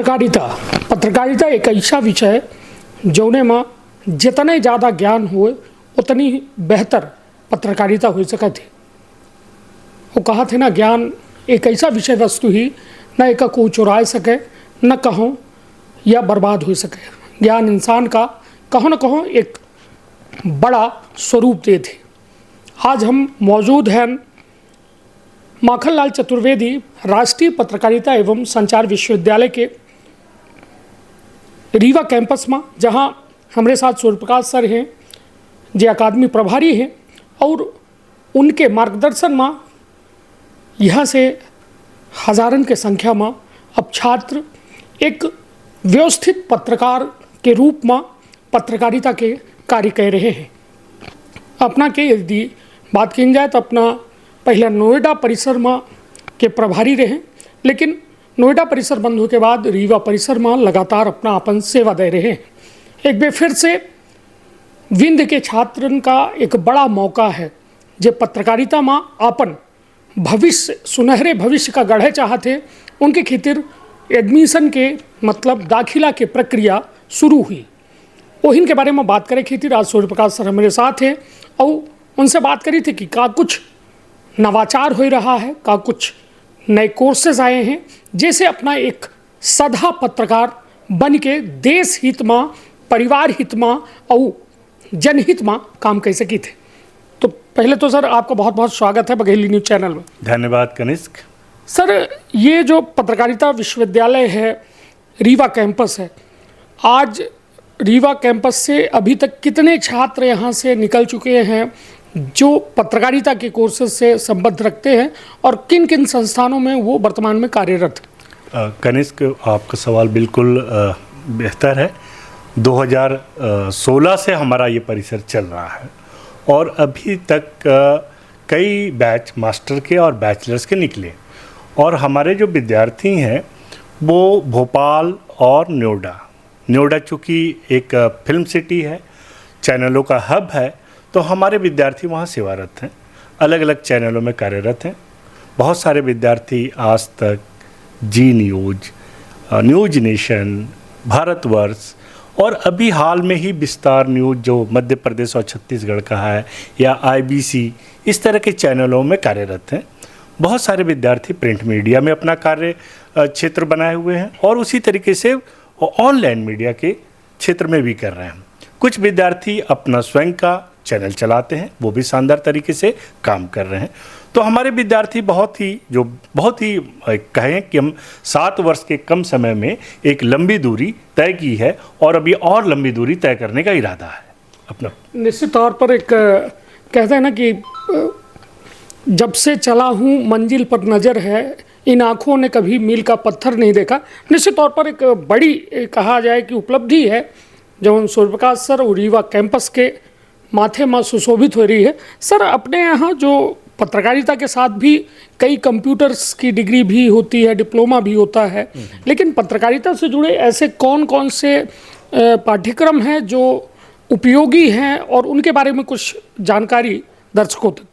पत्रकारिता एक ऐसा विषय जौने में जितने ज़्यादा ज्ञान हो उतनी बेहतर पत्रकारिता हो सके थे। वो कहा थे ना, ज्ञान एक ऐसा विषय वस्तु ही न एक को चुरा सके न कहों या बर्बाद हो सके। ज्ञान इंसान का कहों न कहों एक बड़ा स्वरूप दे थे। आज हम मौजूद हैं माखनलाल चतुर्वेदी राष्ट्रीय पत्रकारिता एवं संचार विश्वविद्यालय के रीवा कैंपस में, जहां हमारे साथ सूर्यप्रकाश सर हैं जो अकादमी प्रभारी हैं, और उनके मार्गदर्शन में यहाँ से हजारन के संख्या में अब छात्र एक व्यवस्थित पत्रकार के रूप में पत्रकारिता के कार्य कर रहे हैं। अपना के यदि बात की जाए तो अपना पहले नोएडा परिसर में के प्रभारी रहे, लेकिन नोएडा परिसर बंद होने के बाद रीवा परिसर में लगातार अपना अपन सेवा दे रहे हैं। एक बार फिर से विंध्य के छात्रन का एक बड़ा मौका है जो पत्रकारिता में अपन भविष्य, सुनहरे भविष्य का गढ़े चाहते, उनके खातिर एडमिशन के मतलब दाखिला के प्रक्रिया शुरू हुई। वो इनके बारे में बात करें खातिर आज सूर्यप्रकाश सर हमारे साथ हैं और उनसे बात करी थी कि का कुछ नवाचार हो रहा है, का कुछ नए कोर्सेज आए हैं, जैसे अपना एक सदा पत्रकार बन के देश हित में, परिवार हित में और जनहित में काम कर सकी थे। तो पहले तो सर आपका बहुत बहुत स्वागत है बघेली न्यूज़ चैनल में। धन्यवाद कनिष्क। सर, ये जो पत्रकारिता विश्वविद्यालय है, रीवा कैंपस है, आज रीवा कैंपस से अभी तक कितने छात्र यहाँ से निकल चुके हैं जो पत्रकारिता के कोर्सेज से संबद्ध रखते हैं, और किन किन संस्थानों में वो वर्तमान में कार्यरत हैं? कनिष्क, आपका सवाल बिल्कुल बेहतर है। 2016 से हमारा ये परिसर चल रहा है और अभी तक कई बैच मास्टर के और बैचलर्स के निकले, और हमारे जो विद्यार्थी हैं वो भोपाल और नोएडा चूँकि एक फिल्म सिटी है, चैनलों का हब है, तो हमारे विद्यार्थी वहाँ सेवारत हैं, अलग अलग चैनलों में कार्यरत हैं। बहुत सारे विद्यार्थी आज तक जी न्यूज़, न्यूज़ नेशन, भारतवर्ष और अभी हाल में ही विस्तार न्यूज़ जो मध्य प्रदेश और छत्तीसगढ़ का है, या IBC, इस तरह के चैनलों में कार्यरत हैं। बहुत सारे विद्यार्थी प्रिंट मीडिया में अपना कार्य क्षेत्र बनाए हुए हैं और उसी तरीके से ऑनलाइन मीडिया के क्षेत्र में भी कर रहे हैं। कुछ विद्यार्थी अपना स्वयं का चैनल चलाते हैं, वो भी शानदार तरीके से काम कर रहे हैं। तो हमारे विद्यार्थी बहुत ही कहें कि हम 7 वर्ष के कम समय में एक लंबी दूरी तय की है और अभी और लंबी दूरी तय करने का इरादा है अपना। निश्चित तौर पर एक कहते हैं ना कि जब से चला हूँ मंजिल पर नज़र है, इन आँखों ने कभी मील का पत्थर नहीं देखा। निश्चित तौर पर एक बड़ी कहा जाए कि उपलब्धि है जो सूर्यप्रकाश सर और रीवा कैंपस के माथे में सुशोभित हो रही है। सर, अपने यहाँ जो पत्रकारिता के साथ भी कई कंप्यूटर्स की डिग्री भी होती है, डिप्लोमा भी होता है, लेकिन पत्रकारिता से जुड़े ऐसे कौन कौन से पाठ्यक्रम हैं जो उपयोगी हैं, और उनके बारे में कुछ जानकारी दर्शकों तक?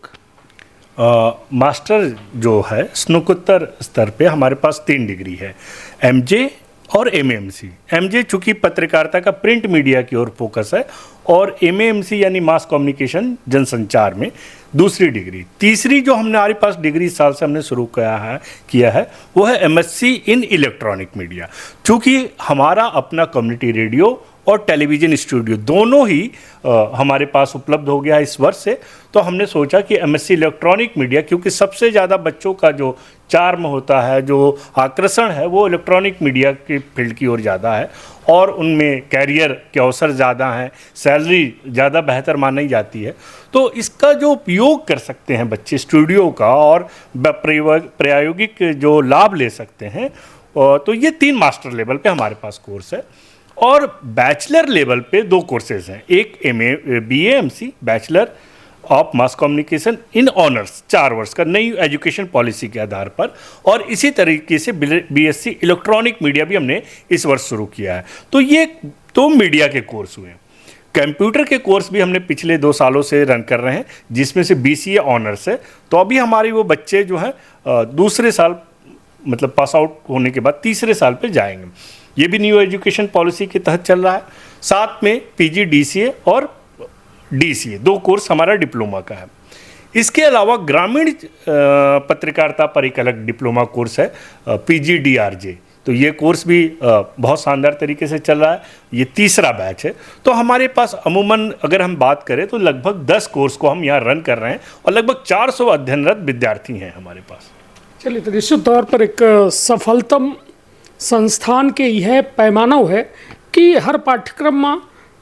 मास्टर जो है स्नातकोत्तर स्तर पे हमारे पास 3 डिग्री है, MJ और MAMC। MJ चूँकि पत्रकारिता का प्रिंट मीडिया की ओर फोकस है, और MAMC यानी मास कम्युनिकेशन जनसंचार में दूसरी डिग्री। तीसरी जो हमारे पास डिग्री इस साल से हमने शुरू किया है वो है MSc इन इलेक्ट्रॉनिक मीडिया। चूँकि हमारा अपना कम्युनिटी रेडियो और टेलीविज़न स्टूडियो दोनों ही हमारे पास उपलब्ध हो गया है इस वर्ष से, तो हमने सोचा कि MSc इलेक्ट्रॉनिक मीडिया, क्योंकि सबसे ज़्यादा बच्चों का जो चार्म होता है, जो आकर्षण है, वो इलेक्ट्रॉनिक मीडिया की फील्ड की ओर ज़्यादा है, और उनमें कैरियर के अवसर ज़्यादा हैं, सैलरी ज़्यादा बेहतर मानी जाती है। तो इसका जो उपयोग कर सकते हैं बच्चे स्टूडियो का, और प्रायोगिक जो लाभ ले सकते हैं, तो ये 3 मास्टर लेवल पे हमारे पास कोर्स है। और बैचलर लेवल पे 2 कोर्सेज हैं, एक BAMC bachelor of mass communication in honours 4 वर्ष का नई एजुकेशन पॉलिसी के आधार पर, और इसी तरीके से BSc इलेक्ट्रॉनिक मीडिया भी हमने इस वर्ष शुरू किया है। तो ये 2 मीडिया के कोर्स हुए। कंप्यूटर के कोर्स भी हमने पिछले 2 सालों से रन कर रहे हैं, जिसमें से BCA ऑनर्स है। तो अभी हमारे वो बच्चे जो हैं दूसरे साल मतलब पास आउट होने के बाद तीसरे साल पे जाएंगे। ये भी न्यू एजुकेशन पॉलिसी के तहत चल रहा है। साथ में पीजी डीसीए और डीसीए 2 कोर्स हमारा डिप्लोमा का है। इसके अलावा ग्रामीण पत्रकारिता पर एक अलग डिप्लोमा कोर्स है पीजी डीआरजे। तो ये कोर्स भी बहुत शानदार तरीके से चल रहा है। ये तीसरा बैच है। तो हमारे पास अमूमन अगर हम बात करें तो लगभग 10 कोर्स को हम यहाँ रन कर रहे हैं और लगभग 400 अध्ययनरत विद्यार्थी हैं हमारे पास। चलिए, तो निश्चित तौर पर एक सफलतम संस्थान के यह पैमाना है कि हर पाठ्यक्रम में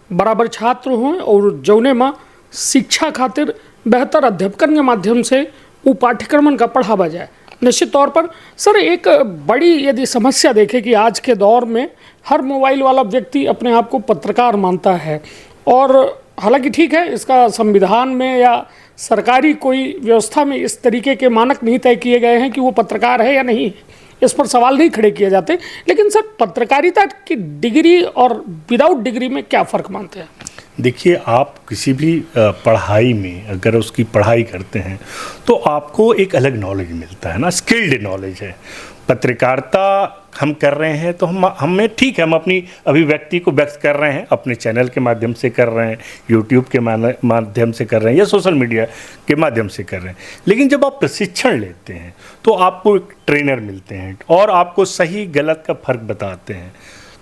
बराबर छात्र हों और जौने में शिक्षा खातिर बेहतर अध्यापन के माध्यम से वो पाठ्यक्रमन का पढ़ावा जाए। निश्चित तौर पर सर एक बड़ी यदि समस्या देखें कि आज के दौर में हर मोबाइल वाला व्यक्ति अपने आप को पत्रकार मानता है, और हालांकि ठीक है, इसका संविधान में या सरकारी कोई व्यवस्था में इस तरीके के मानक नहीं तय किए गए हैं कि वो पत्रकार है या नहीं, इस पर सवाल नहीं खड़े किए जाते। लेकिन सर पत्रकारिता की डिग्री और विदाउट डिग्री में क्या फ़र्क मानते हैं? देखिए, आप किसी भी पढ़ाई में अगर उसकी पढ़ाई करते हैं तो आपको एक अलग नॉलेज मिलता है ना, स्किल्ड नॉलेज है। पत्रकारिता हम कर रहे हैं तो हमें ठीक है, हम अपनी अभिव्यक्ति को व्यक्त कर रहे हैं, अपने चैनल के माध्यम से कर रहे हैं, यूट्यूब के माध्यम से कर रहे हैं या सोशल मीडिया के माध्यम से कर रहे हैं। लेकिन जब आप प्रशिक्षण लेते हैं तो आपको एक ट्रेनर मिलते हैं और आपको सही गलत का फर्क बताते हैं।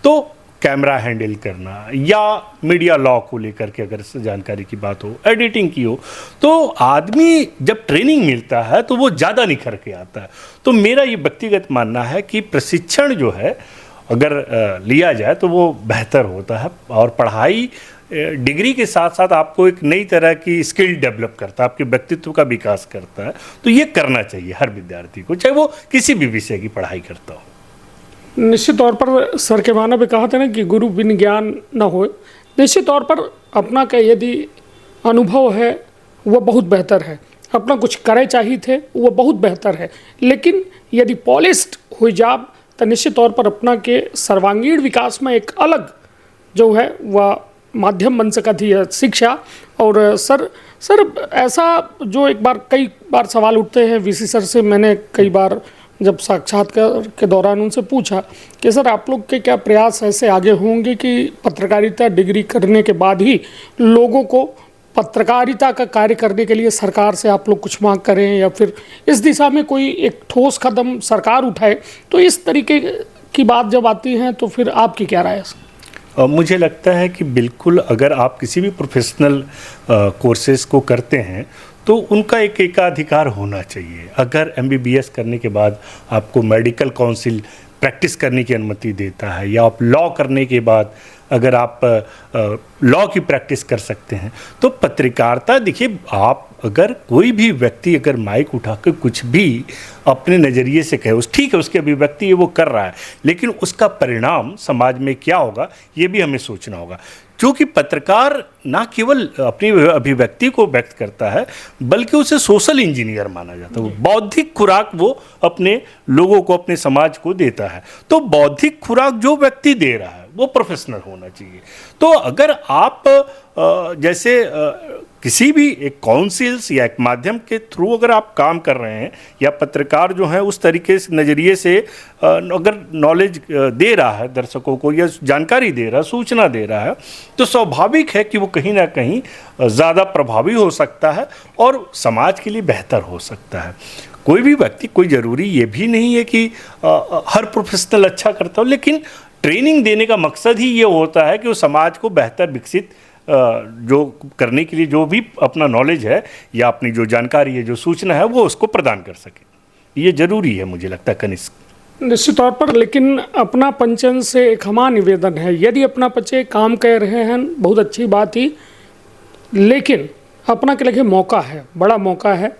तो कैमरा हैंडल करना या मीडिया लॉ को लेकर के अगर जानकारी की बात हो, एडिटिंग की हो, तो आदमी जब ट्रेनिंग मिलता है तो वो ज़्यादा निखर के आता है। तो मेरा ये व्यक्तिगत मानना है कि प्रशिक्षण जो है अगर लिया जाए तो वो बेहतर होता है। और पढ़ाई डिग्री के साथ साथ आपको एक नई तरह की स्किल डेवलप करता है, आपके व्यक्तित्व का विकास करता है। तो ये करना चाहिए हर विद्यार्थी को, चाहे वो किसी भी विषय की पढ़ाई करता हो। निश्चित तौर पर सर के माना भी कहा था ना कि गुरु बिन ज्ञान न हो। निश्चित तौर पर अपना का यदि अनुभव है वह बहुत बेहतर है, अपना कुछ करे चाहिए थे वो बहुत बेहतर है। लेकिन यदि पॉलिस्ड हो जाब तो निश्चित तौर पर अपना के सर्वांगीण विकास में एक अलग जो है वह माध्यम बन सका थी शिक्षा। और सर ऐसा जो एक बार कई बार सवाल उठते हैं वीसी सर से, मैंने कई बार जब साक्षात्कार के दौरान उनसे पूछा कि सर आप लोग के क्या प्रयास ऐसे आगे होंगे कि पत्रकारिता डिग्री करने के बाद ही लोगों को पत्रकारिता का कार्य करने के लिए सरकार से आप लोग कुछ मांग करें या फिर इस दिशा में कोई एक ठोस कदम सरकार उठाए। तो इस तरीके की बात जब आती है तो फिर आपकी क्या राय है? मुझे लगता है कि बिल्कुल अगर आप किसी भी प्रोफेशनल कोर्सेज को करते हैं तो उनका एक एकाधिकार होना चाहिए। अगर एमबीबीएस करने के बाद आपको मेडिकल काउंसिल प्रैक्टिस करने की अनुमति देता है या आप लॉ करने के बाद अगर आप लॉ की प्रैक्टिस कर सकते हैं तो पत्रकारिता, देखिए आप अगर कोई भी व्यक्ति अगर माइक उठा कर कुछ भी अपने नज़रिए से कहे, उस ठीक है उसकी अभिव्यक्ति है वो कर रहा है, लेकिन उसका परिणाम समाज में क्या होगा ये भी हमें सोचना होगा। क्योंकि पत्रकार ना केवल अपनी अभिव्यक्ति को व्यक्त करता है बल्कि उसे सोशल इंजीनियर माना जाता है। बौद्धिक खुराक वो अपने लोगों को, अपने समाज को देता है। तो बौद्धिक खुराक जो व्यक्ति दे रहा है वो प्रोफेशनल होना चाहिए। तो अगर आप जैसे किसी भी एक काउंसिल्स या एक माध्यम के थ्रू अगर आप काम कर रहे हैं या पत्रकार जो है उस तरीके से नज़रिए से अगर नॉलेज दे रहा है दर्शकों को या जानकारी दे रहा है, सूचना दे रहा है, तो स्वाभाविक है कि वो कहीं ना कहीं ज़्यादा प्रभावी हो सकता है और समाज के लिए बेहतर हो सकता है। कोई भी व्यक्ति, कोई ज़रूरी ये भी नहीं है कि हर प्रोफेशनल अच्छा करता हो, लेकिन ट्रेनिंग देने का मकसद ही ये होता है कि वो समाज को बेहतर विकसित जो करने के लिए जो भी अपना नॉलेज है या अपनी जो जानकारी है, जो सूचना है, वो उसको प्रदान कर सके। ये ज़रूरी है मुझे लगता है कनिष्क। निश्चित तौर पर, लेकिन अपना पंचन से एक हमारा निवेदन है, यदि अपना बच्चे काम कर रहे हैं बहुत अच्छी बात ही, लेकिन अपना के लगे मौका है, बड़ा मौका है,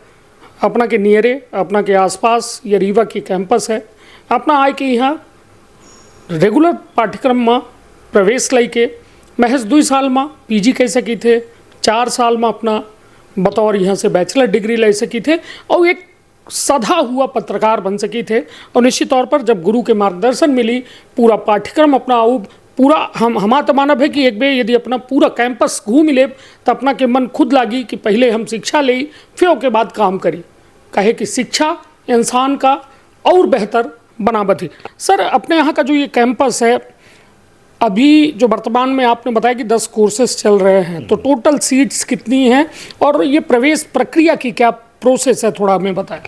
अपना के नियरे, अपना के आसपास ये रीवा की कैंपस है, अपना आए के यहाँ रेगुलर पाठ्यक्रम में प्रवेश लेके महज 2 साल में पीजी कह सकी थे, 4 साल में अपना बतौर यहाँ से बैचलर डिग्री ले सकी थे और एक सधा हुआ पत्रकार बन सकी थे। और निश्चित तौर पर जब गुरु के मार्गदर्शन मिली, पूरा पाठ्यक्रम अपना पूरा हमारा तो मानव है कि एक बार यदि अपना पूरा कैंपस घूम ले तो अपना के मन खुद लागी कि पहले हम शिक्षा ले फिर उसके बाद काम करी। कहे कि शिक्षा इंसान का और बेहतर बनावट है। सर, अपने यहाँ का जो ये कैंपस है, अभी जो वर्तमान में आपने बताया कि 10 कोर्सेज चल रहे हैं, तो टोटल सीट्स कितनी हैं और ये प्रवेश प्रक्रिया की क्या प्रोसेस है, थोड़ा हमें बताएं।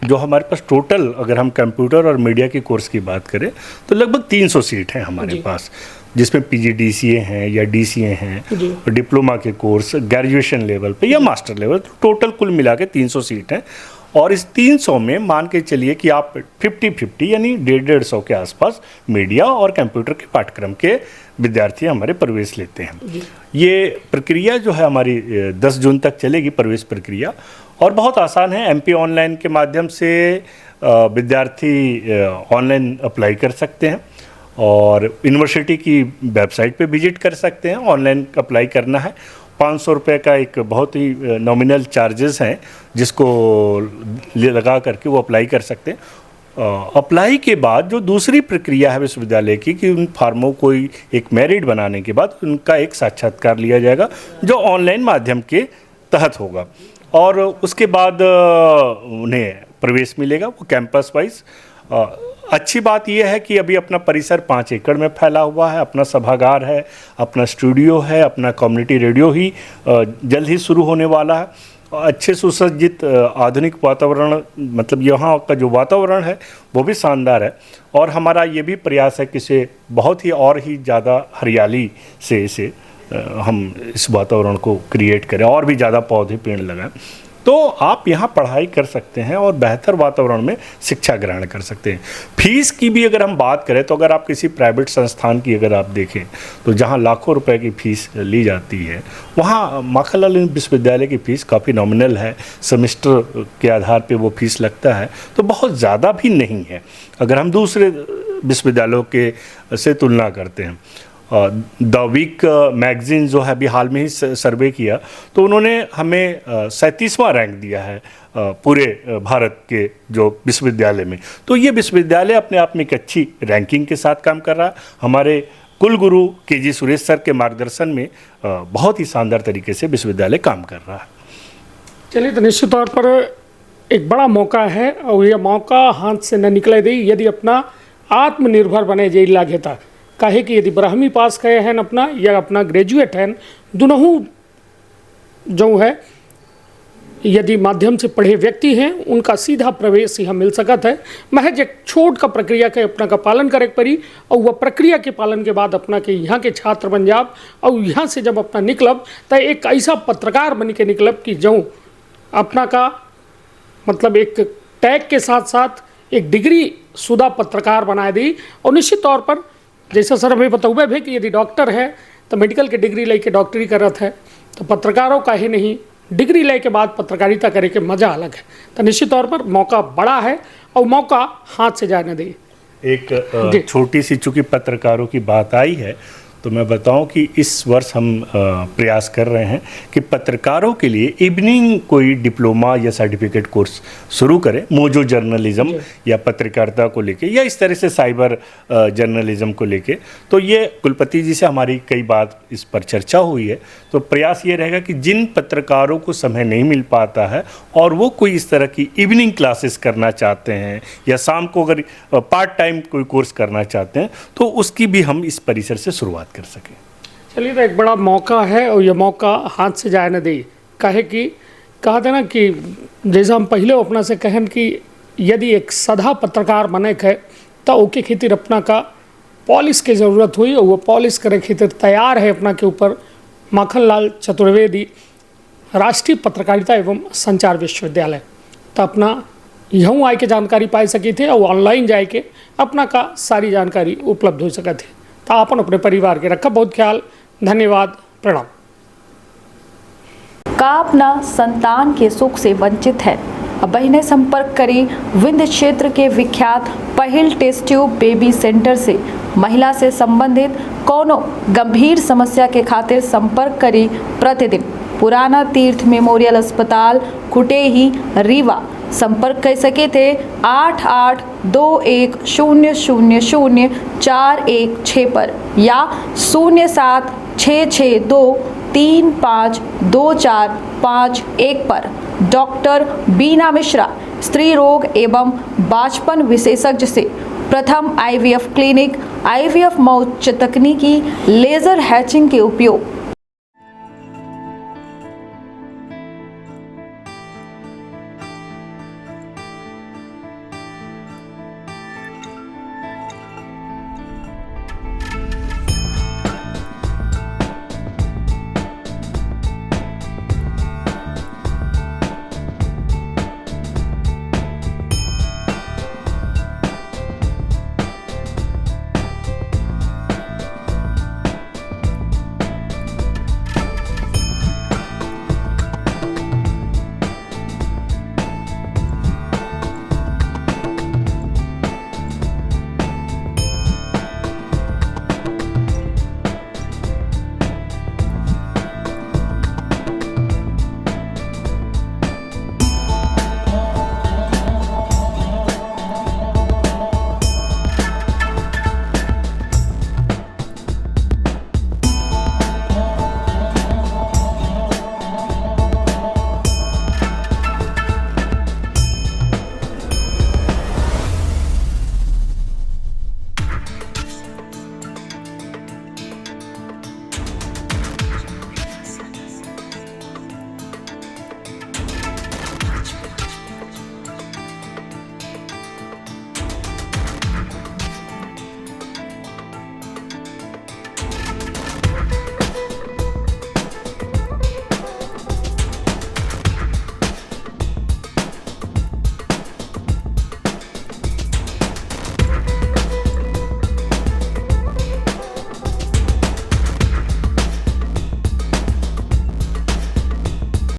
जो हमारे पास टोटल, अगर हम कंप्यूटर और मीडिया की कोर्स की बात करें तो लगभग 300 सीट हैं हमारे पास, जिसमें PGDCA हैं या DCA हैं, डिप्लोमा के कोर्स ग्रेजुएशन लेवल पे या मास्टर लेवल, तो टोटल कुल मिला के 300 सीट हैं। और इस 300 में मान के चलिए कि आप 50-50 यानी 150 के आसपास मीडिया और कंप्यूटर के पाठ्यक्रम के विद्यार्थी हमारे प्रवेश लेते हैं। ये प्रक्रिया जो है हमारी 10 जून तक चलेगी, प्रवेश प्रक्रिया, और बहुत आसान है। MP ऑनलाइन के माध्यम से विद्यार्थी ऑनलाइन अप्लाई कर सकते हैं और यूनिवर्सिटी की वेबसाइट पे विजिट कर सकते हैं। ऑनलाइन अप्लाई करना है, 500 रुपये का एक बहुत ही नॉमिनल चार्जेस हैं, जिसको लगा करके वो अप्लाई कर सकते हैं। अप्लाई के बाद जो दूसरी प्रक्रिया है विश्वविद्यालय की, कि उन फार्मों को एक मेरिट बनाने के बाद उनका एक साक्षात्कार लिया जाएगा, जो ऑनलाइन माध्यम के तहत होगा, और उसके बाद उन्हें प्रवेश मिलेगा, वो कैंपस वाइज। अच्छी बात यह है कि अभी अपना परिसर 5 एकड़ में फैला हुआ है, अपना सभागार है, अपना स्टूडियो है, अपना कम्युनिटी रेडियो ही जल्द ही शुरू होने वाला है। अच्छे सुसज्जित आधुनिक वातावरण, मतलब यहाँ का जो वातावरण है वो भी शानदार है, और हमारा ये भी प्रयास है कि इसे बहुत ही और ही ज़्यादा हरियाली से इसे हम इस वातावरण को क्रिएट करें, और भी ज़्यादा पौधे पेड़ लगाएं, तो आप यहाँ पढ़ाई कर सकते हैं और बेहतर वातावरण में शिक्षा ग्रहण कर सकते हैं। फीस की भी अगर हम बात करें तो अगर आप किसी प्राइवेट संस्थान की अगर आप देखें तो जहाँ लाखों रुपए की फ़ीस ली जाती है, वहाँ माखनलाल विश्वविद्यालय की फ़ीस काफ़ी नॉमिनल है। सेमेस्टर के आधार पे वो फीस लगता है, तो बहुत ज़्यादा भी नहीं है अगर हम दूसरे विश्वविद्यालयों के से तुलना करते हैं। द वीक मैगजीन जो है अभी हाल में ही सर्वे किया, तो उन्होंने हमें 37वां रैंक दिया है पूरे भारत के जो विश्वविद्यालय में। तो ये विश्वविद्यालय अपने आप में एक अच्छी रैंकिंग के साथ काम कर रहा है। हमारे कुलगुरु KG सुरेश सर के मार्गदर्शन में बहुत ही शानदार तरीके से विश्वविद्यालय काम कर रहा है। चलिए, तो निश्चित तौर पर एक बड़ा मौका है, और यह मौका हाथ से न निकले दी यदि अपना आत्मनिर्भर बने जे लागे था। काहे कि यदि 12वीं पास करे हैं अपना या अपना ग्रेजुएट हैं, दोनों जो है यदि माध्यम से पढ़े व्यक्ति हैं, उनका सीधा प्रवेश यहाँ मिल सकता है। महज एक छोट का प्रक्रिया के अपना का पालन करे पड़ी, और वह प्रक्रिया के पालन के बाद अपना के यहाँ के छात्र बन जाब, और यहाँ से जब अपना निकलब तो एक ऐसा पत्रकार बन के निकलब कि जो अपना का मतलब एक टैग के साथ साथ एक डिग्री शुदा पत्रकार बना दी। और निश्चित तौर पर जैसा सर हमें बताऊँ भी कि यदि डॉक्टर है तो मेडिकल की डिग्री लेके डॉक्टरी करत है, तो पत्रकारों का ही नहीं, डिग्री ले के बाद पत्रकारिता करे के मज़ा अलग है। तो निश्चित तौर पर मौका बड़ा है और मौका हाथ से जाने दे। एक छोटी सी चूँकि पत्रकारों की बात आई है, तो मैं बताऊं कि इस वर्ष हम प्रयास कर रहे हैं कि पत्रकारों के लिए इवनिंग कोई डिप्लोमा या सर्टिफिकेट कोर्स शुरू करें, मोजो जर्नलिज्म या पत्रकारिता को लेके, या इस तरह से साइबर जर्नलिज्म को लेके। तो ये कुलपति जी से हमारी कई बात इस पर चर्चा हुई है। तो प्रयास ये रहेगा कि जिन पत्रकारों को समय नहीं मिल पाता है और वो कोई इस तरह की इवनिंग क्लासेस करना चाहते हैं, या शाम को अगर पार्ट टाइम कोई कोर्स करना चाहते हैं, तो उसकी भी हम इस परिसर से शुरुआत कर सके। चलिए, तो एक बड़ा मौका है और ये मौका हाथ से जाए न दे। काहे कि कहा था ना कि जैसा हम पहले अपना से कहन कि यदि एक सदा पत्रकार बने के तो ओके खातिर अपना का पॉलिश की ज़रूरत हुई, और वो पॉलिश करे खातिर तैयार है अपना के ऊपर माखनलाल चतुर्वेदी राष्ट्रीय पत्रकारिता एवं संचार विश्वविद्यालय। तो अपना यूँ आए के जानकारी पाई सकी थे और ऑनलाइन जाए के अपना का सारी जानकारी उपलब्ध हो सके थे। तो अपन अपने परिवार के रखा बहुत ख्याल। धन्यवाद, प्रणाम। का अपना संतान के सुख से वंचित है? बहिने संपर्क करी विंध्य क्षेत्र के विख्यात पहिल टेस्ट ट्यूब बेबी सेंटर से। महिला से संबंधित कोनो गंभीर समस्या के खातिर संपर्क करी प्रतिदिन पुराना तीर्थ मेमोरियल अस्पताल कुटेही रीवा। संपर्क कर सके थे 8821000416 पर या 07 662352451 पर डॉक्टर बीना मिश्रा स्त्री रोग एवं बांझपन विशेषज्ञ से प्रथम IVF क्लिनिक, IVF में उच्च तकनीकी लेजर हैचिंग के उपयोग